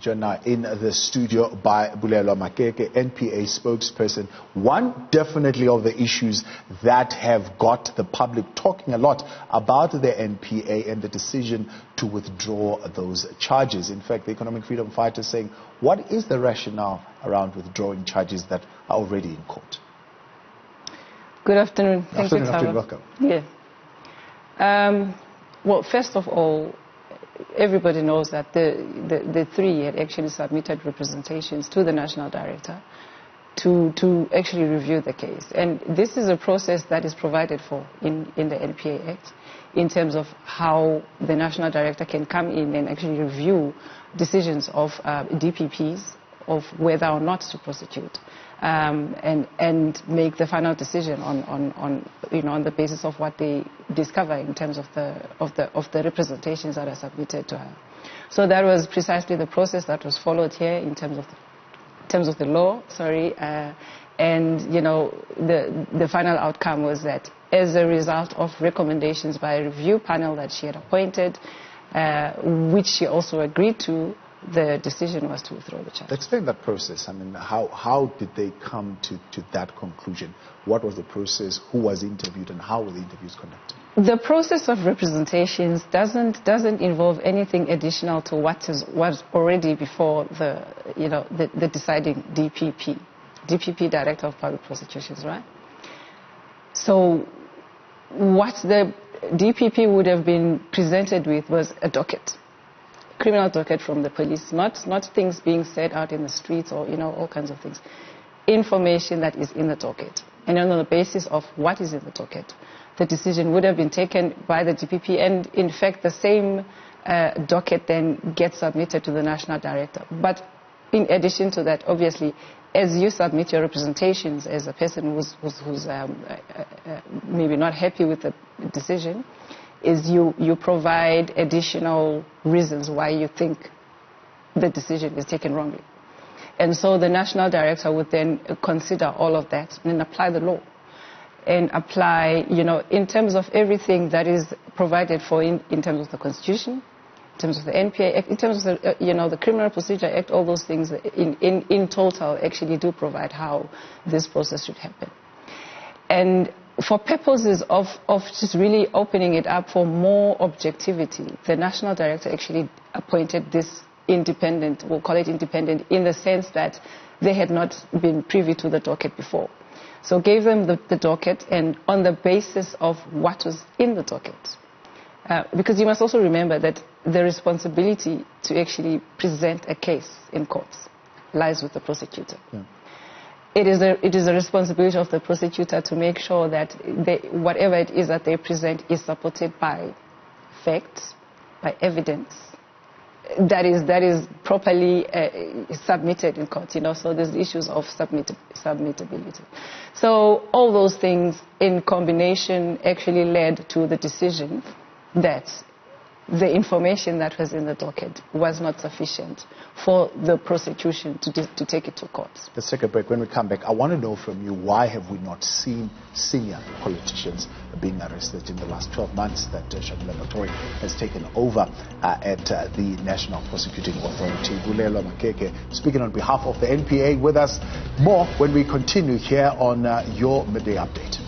joined now in the studio by Bulelwa Makeke, NPA spokesperson. One definitely of the issues that have got the public talking a lot about the NPA and the decision to withdraw those charges. In fact, the Economic Freedom Fighters saying, what is the rationale around withdrawing charges that are already in court? Good afternoon. Thank you, Tava. Welcome. Yes. Well, first of all, everybody knows that the three had actually submitted representations to the National Director to actually review the case. And this is a process that is provided for in the NPA Act in terms of how the National Director can come in and actually review decisions of DPPs of whether or not to prosecute. And make the final decision on the basis of what they discover in terms of the representations that are submitted to her. So that was precisely the process that was followed here in terms of the law. And the final outcome was that as a result of recommendations by a review panel that she had appointed, which she also agreed to, the decision was to withdraw the charge. Explain that process. I mean, how did they come to that conclusion? What was the process? Who was interviewed, and how were the interviews conducted? The process of representations doesn't involve anything additional to what was already before the deciding DPP, Director of Public Prosecutions, right? So what the DPP would have been presented with was a docket. Criminal docket from the police, not things being said out in the streets or all kinds of things. Information that is in the docket. And on the basis of what is in the docket, the decision would have been taken by the DPP, and in fact the same docket then gets submitted to the National Director. But in addition to that, obviously, as you submit your representations as a person who's maybe not happy with the decision, is you provide additional reasons why you think the decision is taken wrongly. And so the National Director would then consider all of that and apply the law. And apply, in terms of everything that is provided for in terms of the Constitution, in terms of the NPA Act, in terms of the Criminal Procedure Act, all those things in total actually do provide how this process should happen. And for purposes of just really opening it up for more objectivity, the National Director actually appointed this independent, we'll call it independent, in the sense that they had not been privy to the docket before. So gave them the docket, and on the basis of what was in the docket. Because you must also remember that the responsibility to actually present a case in courts lies with the prosecutor. Yeah. It is a responsibility of the prosecutor to make sure that whatever it is that they present is supported by facts, by evidence, that is properly submitted in court. So there's issues of submittability. So all those things in combination actually led to the decision that the information that was in the docket was not sufficient for the prosecution to take it to court. Let's take a break. When we come back, I want to know from you, why have we not seen senior politicians being arrested in the last 12 months that Shamila Batori has taken over at the National Prosecuting Authority? Bulelwa Makeke speaking on behalf of the NPA with us. More when we continue here on your Midday Update.